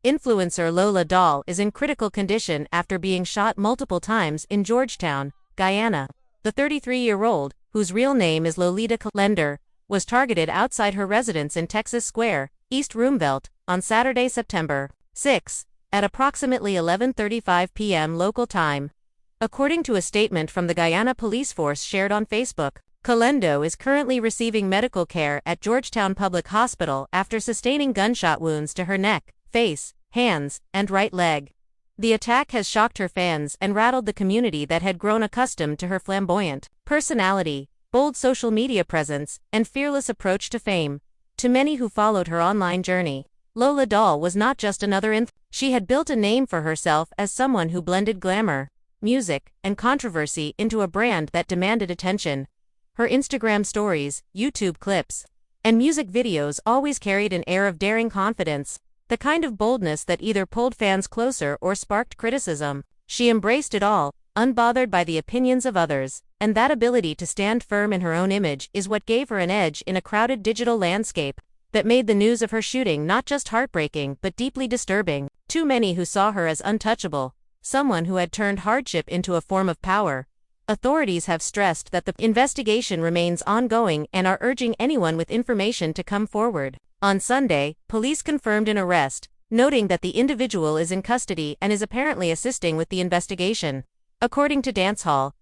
Influencer Lola is in critical condition after being shot multiple times in Georgetown, Guyana. The 33-year-old, whose real name is Lola, was targeted outside her residence in Texas Square, East Roosevelt, on Saturday, September 6, at approximately 11:35 p.m. local time. According to a statement from the Guyana police force shared on Facebook, Calendo is currently receiving medical care at Georgetown Public Hospital after sustaining gunshot wounds to her neck, face, hands, and right leg. The attack has shocked her fans and rattled the community that had grown accustomed to her flamboyant personality, bold social media presence, and fearless approach to fame. To many who followed her online journey, Lola was not just another influencer. She had built a name for herself as someone who blended glamour, music, and controversy into a brand that demanded attention. Her Instagram stories, YouTube clips, and music videos always carried an air of daring confidence, the kind of boldness that either pulled fans closer or sparked criticism. She embraced it all, unbothered by the opinions of others, and that ability to stand firm in her own image is what gave her an edge in a crowded digital landscape that made the news of her shooting not just heartbreaking but deeply disturbing. Too many who saw her as untouchable, someone who had turned hardship into a form of power. Authorities have stressed that the investigation remains ongoing and are urging anyone with information to come forward. On Sunday, police confirmed an arrest, noting that the individual is in custody and is apparently assisting with the investigation. According to Dancehall,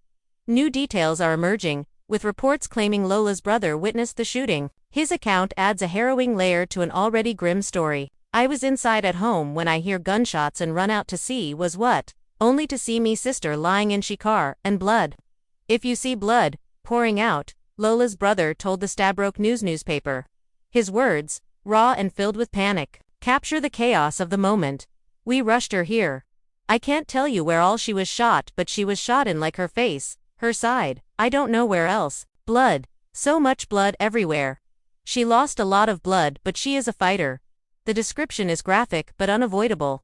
new details are emerging, with reports claiming Lola's brother witnessed the shooting. His account adds a harrowing layer to an already grim story. "I was inside at home when I hear gunshots and run out to see was what, only to see me sister lying in she car, and blood. If you see blood pouring out," Lola's brother told the Stabroek newspaper. His words, raw and filled with panic, capture the chaos of the moment. "We rushed her here. I can't tell you where all she was shot, but she was shot in like her face, her side. I don't know where else. Blood. So much blood everywhere. She lost a lot of blood, but she is a fighter." The description is graphic but unavoidable.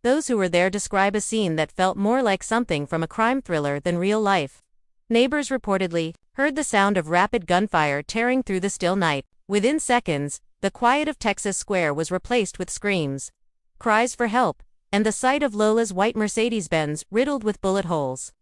Those who were there describe a scene that felt more like something from a crime thriller than real life. Neighbors reportedly heard the sound of rapid gunfire tearing through the still night. Within seconds, the quiet of Texas Square was replaced with screams, cries for help, and the sight of Lola's white Mercedes-Benz riddled with bullet holes.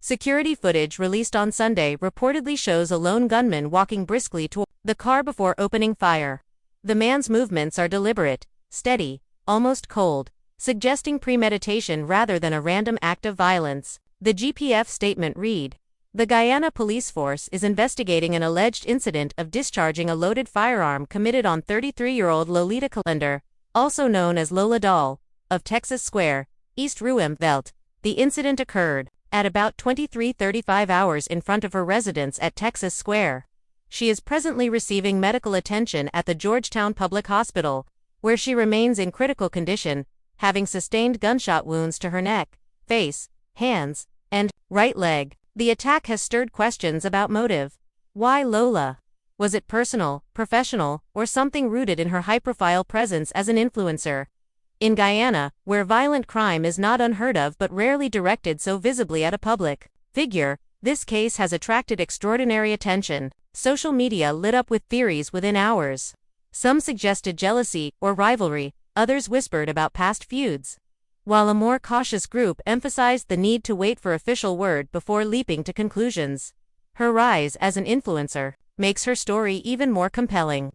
Security footage released on Sunday reportedly shows a lone gunman walking briskly toward the car before opening fire. The man's movements are deliberate, steady, almost cold, suggesting premeditation rather than a random act of violence. The GPF statement read, "The Guyana police force is investigating an alleged incident of discharging a loaded firearm committed on 33-year-old Lolita Calender, also known as Lola, of Texas Square, East Roosevelt." The incident occurred at about 23:35 hours in front of her residence at Texas Square. She is presently receiving medical attention at the Georgetown Public Hospital, where she remains in critical condition, having sustained gunshot wounds to her neck, face, hands, and right leg. The attack has stirred questions about motive. Why Lola? Was it personal, professional, or something rooted in her high-profile presence as an influencer? In Guyana, where violent crime is not unheard of but rarely directed so visibly at a public figure, this case has attracted extraordinary attention. Social media lit up with theories within hours. Some suggested jealousy or rivalry, others whispered about past feuds, while a more cautious group emphasized the need to wait for official word before leaping to conclusions. Her rise as an influencer makes her story even more compelling.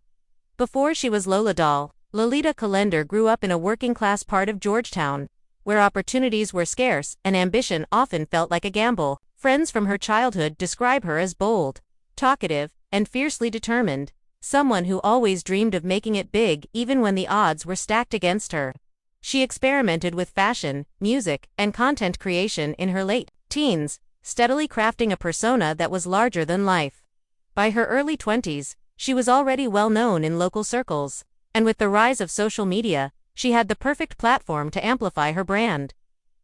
Before she was Lola, Lolita Calender grew up in a working-class part of Georgetown, where opportunities were scarce and ambition often felt like a gamble. Friends from her childhood describe her as bold, talkative, and fiercely determined, someone who always dreamed of making it big even when the odds were stacked against her. She experimented with fashion, music, and content creation in her late teens, steadily crafting a persona that was larger than life. By her early 20s, she was already well known in local circles, and with the rise of social media, she had the perfect platform to amplify her brand.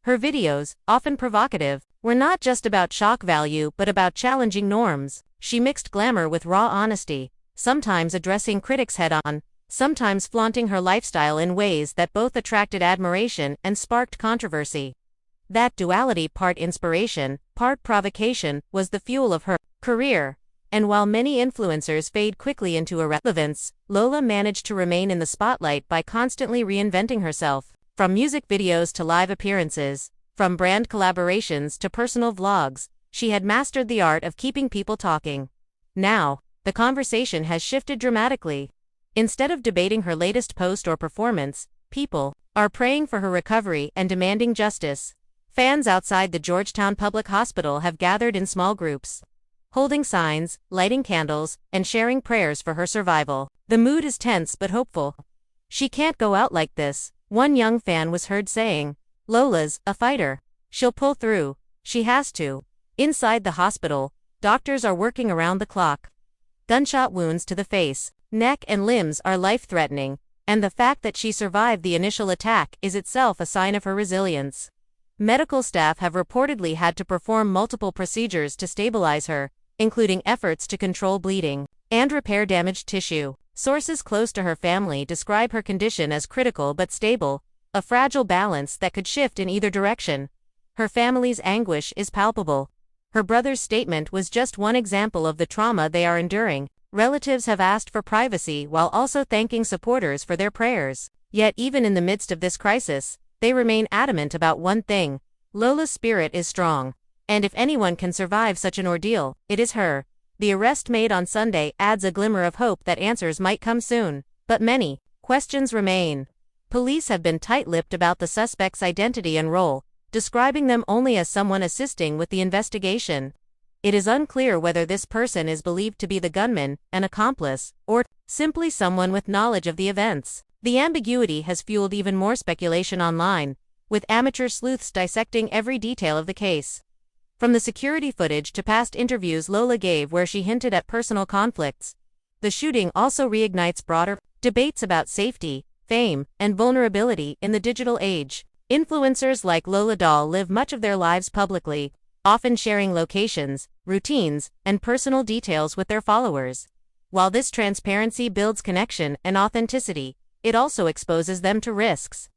Her videos, often provocative, were not just about shock value but about challenging norms. She mixed glamour with raw honesty, sometimes addressing critics head-on, sometimes flaunting her lifestyle in ways that both attracted admiration and sparked controversy. That duality, part inspiration, part provocation, was the fuel of her career. And while many influencers fade quickly into irrelevance, Lola managed to remain in the spotlight by constantly reinventing herself. From music videos to live appearances, from brand collaborations to personal vlogs, she had mastered the art of keeping people talking. Now, the conversation has shifted dramatically. Instead of debating her latest post or performance, people are praying for her recovery and demanding justice. Fans outside the Georgetown Public Hospital have gathered in small groups, holding signs, lighting candles, and sharing prayers for her survival. The mood is tense but hopeful. "She can't go out like this," one young fan was heard saying. "Lola's a fighter. She'll pull through. She has to." Inside the hospital, doctors are working around the clock. Gunshot wounds to the face, neck, and limbs are life-threatening, and the fact that she survived the initial attack is itself a sign of her resilience. Medical staff have reportedly had to perform multiple procedures to stabilize her, including efforts to control bleeding and repair damaged tissue. Sources close to her family describe her condition as critical but stable, a fragile balance that could shift in either direction. Her family's anguish is palpable. Her brother's statement was just one example of the trauma they are enduring. Relatives have asked for privacy while also thanking supporters for their prayers. Yet even in the midst of this crisis, they remain adamant about one thing: Lola's spirit is strong. And if anyone can survive such an ordeal, it is her. The arrest made on Sunday adds a glimmer of hope that answers might come soon. But many questions remain. Police have been tight-lipped about the suspect's identity and role, describing them only as someone assisting with the investigation. It is unclear whether this person is believed to be the gunman, an accomplice, or simply someone with knowledge of the events. The ambiguity has fueled even more speculation online, with amateur sleuths dissecting every detail of the case. From the security footage to past interviews Lola gave where she hinted at personal conflicts, the shooting also reignites broader debates about safety, fame, and vulnerability in the digital age. Influencers like Lola live much of their lives publicly, often sharing locations, routines, and personal details with their followers. While this transparency builds connection and authenticity, it also exposes them to risks.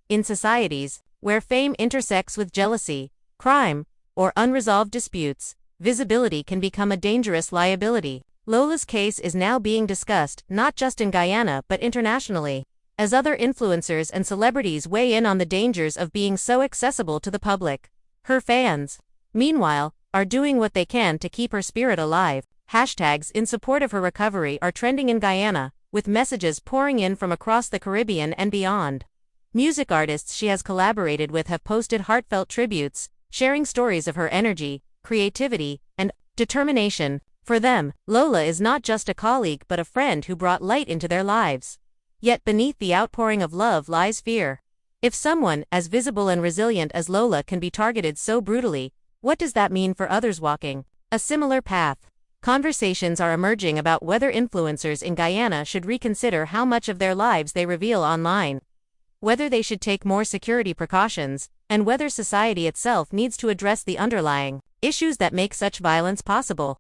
In societies where fame intersects with jealousy, crime, or unresolved disputes, visibility can become a dangerous liability. Lola's case is now being discussed not just in Guyana but internationally, as other influencers and celebrities weigh in on the dangers of being so accessible to the public. Her fans, meanwhile, are doing what they can to keep her spirit alive. Hashtags in support of her recovery are trending in Guyana, with messages pouring in from across the Caribbean and beyond. Music artists she has collaborated with have posted heartfelt tributes, sharing stories of her energy, creativity, and determination. For them, Lola is not just a colleague but a friend who brought light into their lives. Yet beneath the outpouring of love lies fear. If someone as visible and resilient as Lola can be targeted so brutally, what does that mean for others walking a similar path? Conversations are emerging about whether influencers in Guyana should reconsider how much of their lives they reveal online, whether they should take more security precautions, and whether society itself needs to address the underlying issues that make such violence possible.